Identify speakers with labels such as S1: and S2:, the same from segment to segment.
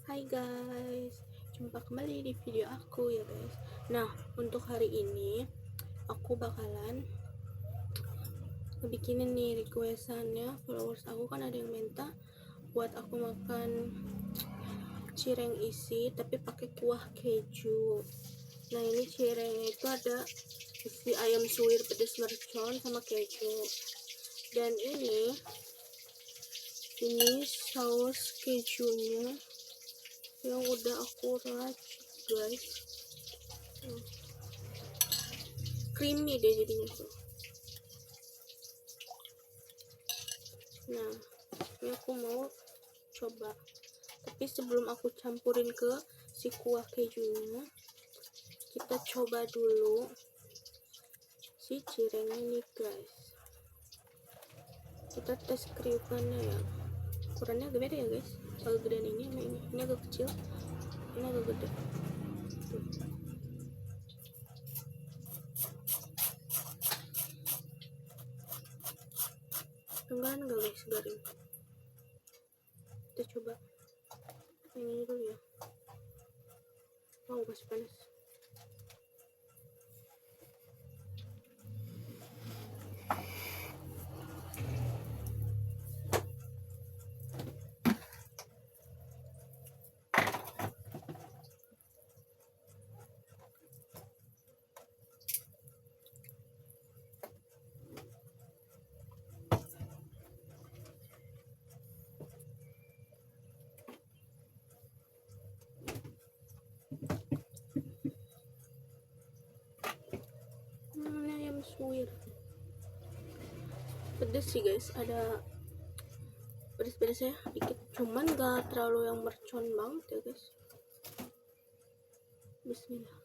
S1: Hai guys, jumpa kembali di video aku ya guys. Nah, untuk hari ini aku bakalan bikinin nih requestannya. Followers aku kan ada yang minta buat aku makan cireng isi tapi pakai kuah keju. Nah, ini cirengnya itu ada isi ayam suwir pedas mercon sama keju. Dan ini saus kejunya yang udah aku racik guys. Creamy deh jadinya tuh. Nah, ini aku mau coba, tapi sebelum aku campurin ke si kuah kejunya, kita coba dulu si cirengnya nih guys. Kita tes kriukannya ya, ukurannya agak beda ya guys. Agak gedean ini agak kecil, ini agak gede tuh. Enggak guys, garing. Kita coba yang ini dulu ya. Wow, masih panas. Ayam suwir pedes sih guys, ada pedes-pedesnya dikit, cuman gak terlalu yang mercon banget ya guys. Bismillah.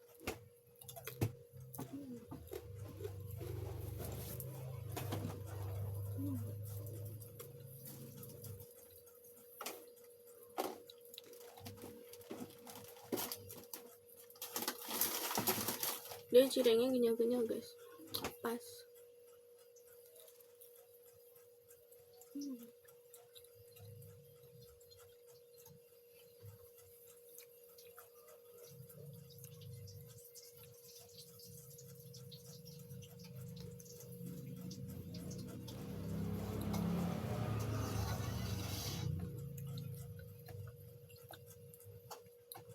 S1: Dia cirengnya kenyal-kenyal guys, pas.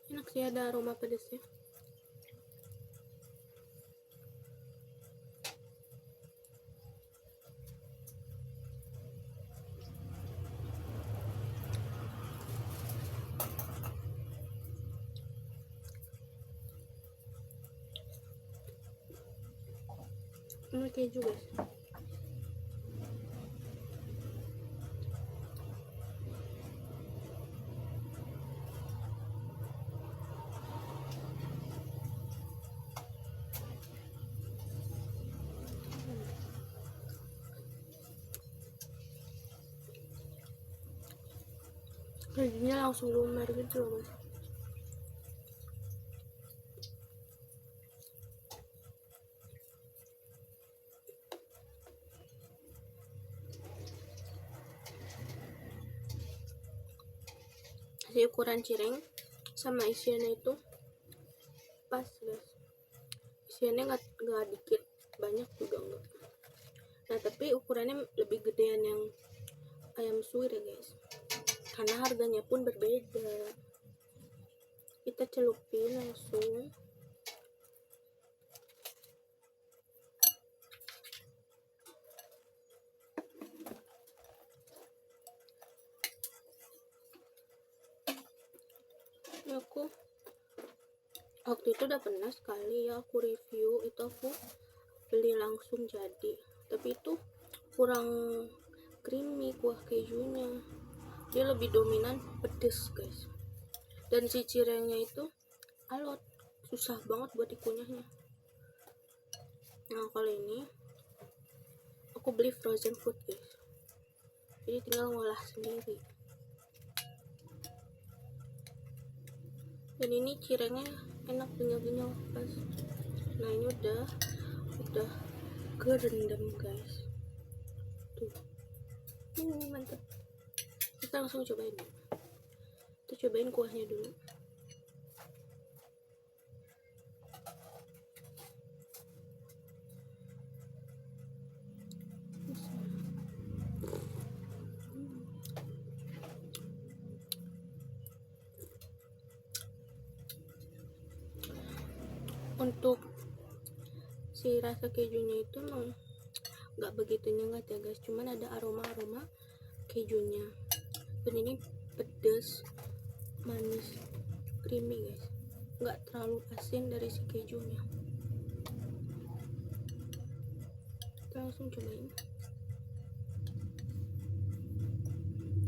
S1: Enak sih, ada aroma pedesnya. Ini keju guys. Kejunya langsung lumer gitu loh guys. Jadi ukuran cireng sama isiannya itu pas guys. Isiannya nggak dikit, banyak juga enggak. Nah, tapi ukurannya lebih gedean yang ayam suwir ya guys, karena harganya pun berbeda. Kita celupin langsung. Aku waktu itu udah pernah sekali ya aku review, itu aku beli langsung jadi, tapi itu kurang creamy kuah kejunya, dia lebih dominan pedes guys. Dan si cirengnya itu alot, susah banget buat dikunyahnya. Nah, kali ini aku beli frozen food guys, jadi tinggal ngolah sendiri. Dan ini cirengnya enak, kenyal-kenyal pas. Nah, ini udah kerendam guys tuh. Mantep. Kita langsung cobain. Kita cobain kuahnya dulu. Untuk si rasa kejunya itu emang nggak begitu nyengat ya guys, cuman ada aroma kejunya, dan ini pedas, manis, creamy guys, nggak terlalu asin dari si kejunya. Kita langsung cobain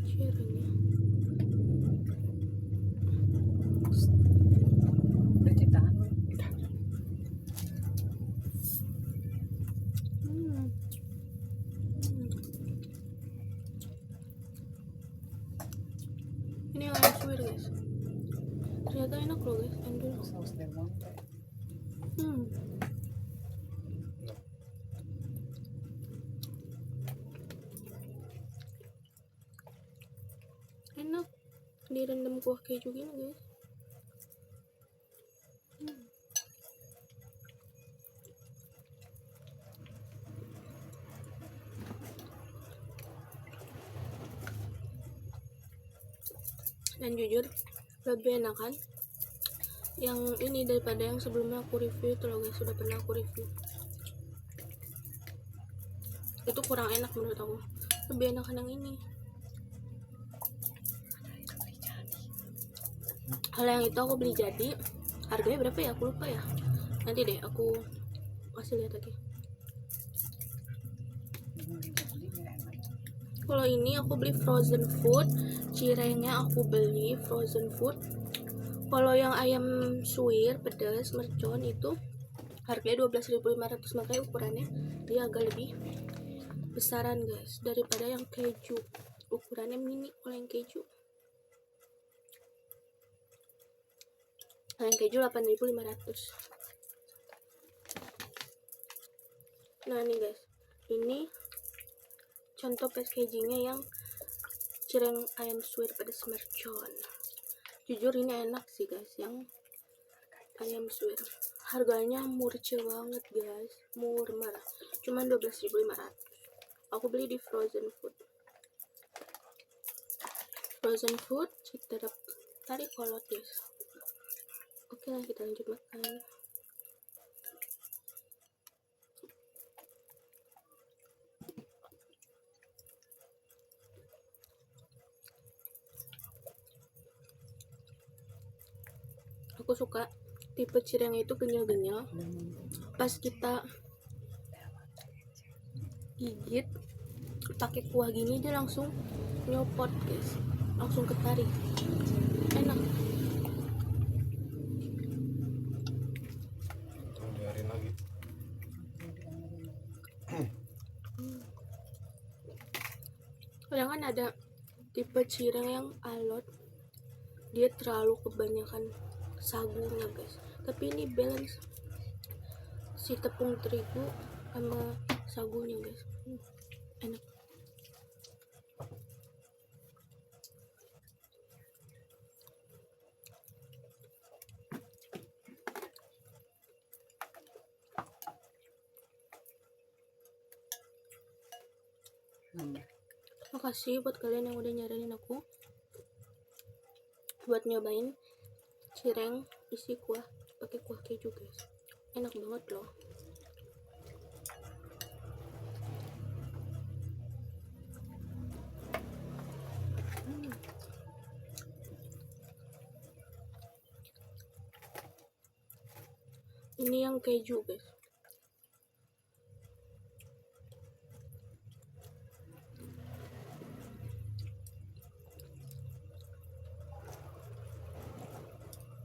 S1: cirengnya. Ini yang ayam suwir guys, ternyata enak loh guys, endul. Enak, direndam kuah keju gini guys. Dan jujur lebih enakan yang ini daripada yang sebelumnya aku review itu loh guys, sudah pernah aku review. Itu kurang enak menurut aku, lebih enakan yang ini. Kalau yang itu aku beli jadi, harganya berapa ya aku lupa ya, nanti deh aku kasih lihat lagi. Kalau ini aku beli frozen food, cirengnya aku beli frozen food. Kalau yang ayam suwir pedas mercon itu harganya 12.500, makanya ukurannya dia agak lebih besaran guys daripada yang keju, ukurannya mini. Kalau yang keju 8.500. Nah nih guys, ini contoh packagingnya yang cireng ayam suwir pedas mercon. Jujur ini enak sih guys, yang ayam suwir. Harganya murce banget guys, murah, cuman 12.500. Aku beli di frozen food. Kita tarik kolot guys. Oke lah, kita lanjut makan. Aku suka tipe cireng itu kenyal-kenyal, pas kita gigit pakai kuah gini dia langsung nyopot guys, langsung ketarik, enak.
S2: Biarin lagi.
S1: Kadang kan ada tipe cireng yang alot, dia terlalu kebanyakan sagunya guys, tapi ini balance si tepung terigu sama sagunya guys. Enak. Makasih buat kalian yang udah nyaranin aku buat nyobain cireng isi kuah pakai kuah keju guys, enak banget loh. Ini yang keju guys.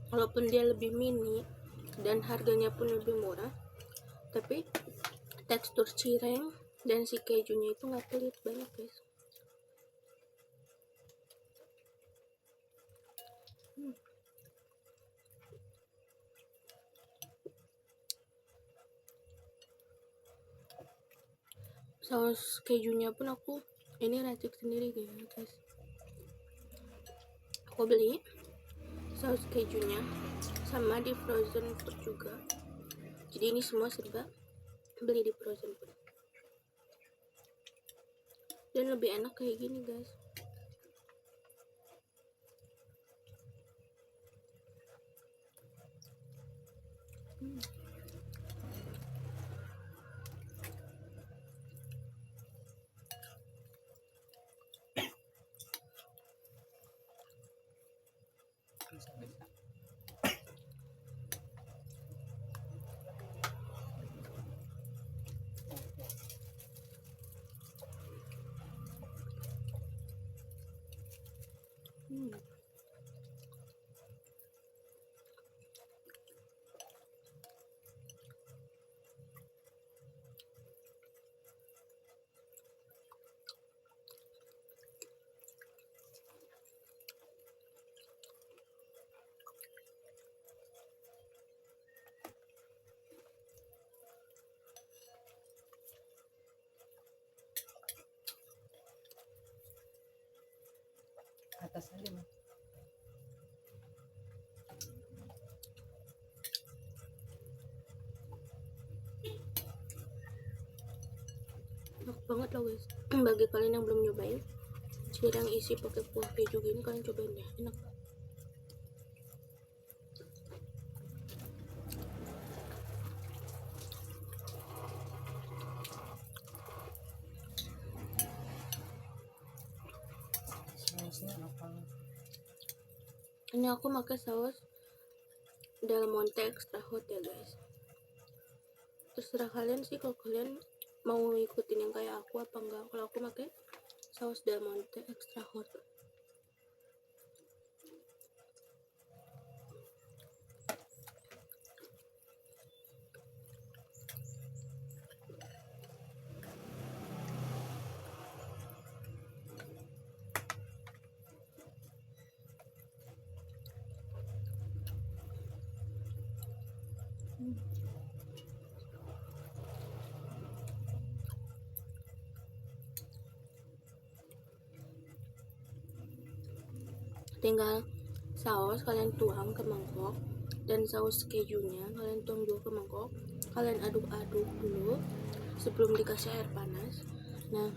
S1: Walaupun dia lebih mini dan harganya pun lebih murah, tapi tekstur cireng dan si kejunya itu nggak pelit banget guys. Saus kejunya pun aku ini racik sendiri guys. aku beli saus kejunya sama di frozen food juga, jadi ini semua serba beli di frozen food dan lebih enak kayak gini guys.
S2: Atas aja mah.
S1: Enak banget loh guys. Bagi kalian yang belum nyobain cireng isi pakai kuah keju gini, kalian cobain deh, enak.
S2: Sausnya apa?
S1: Ini aku pakai saus Del Monte extra hot ya guys. Terserah kalian sih kalau kalian mau ikutin yang kayak aku apa enggak. Kalau aku pakai saus Del Monte extra hot. Tinggal saus kalian tuang ke mangkok dan saus kejunya kalian tuang juga ke mangkok. Kalian aduk-aduk dulu sebelum dikasih air panas. Nah,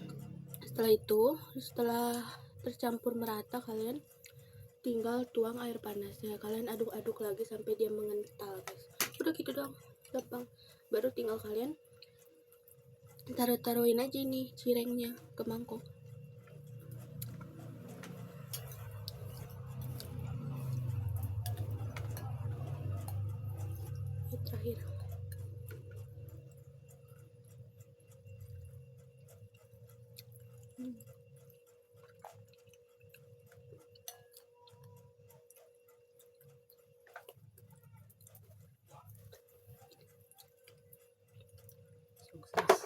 S1: setelah tercampur merata, kalian tinggal tuang air panasnya. Kalian aduk-aduk lagi sampai dia mengental guys. Udah gitu doang, gampang. Baru tinggal kalian taruh-taruhin aja nih cirengnya ke mangkok. Ini terakhir.
S2: Sukses.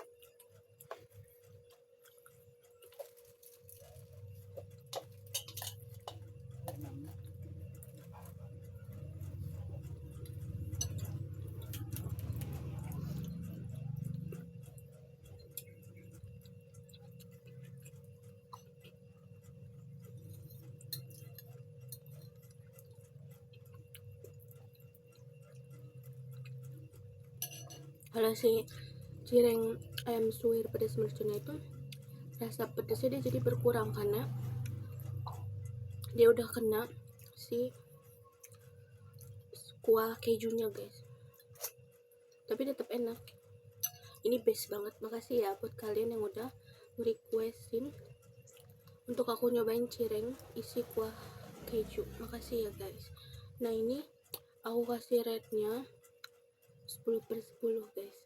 S1: Kalau si cireng ayam suwir pedas mercunnya itu rasa pedasnya dia jadi berkurang karena dia udah kena si kuah kejunya guys, tapi tetap enak. Ini best banget. Makasih ya buat kalian yang udah requestin untuk aku nyobain cireng isi kuah keju. Makasih ya guys. Nah, ini aku kasih rate nya 10/10 guys.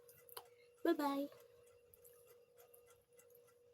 S1: Bye bye.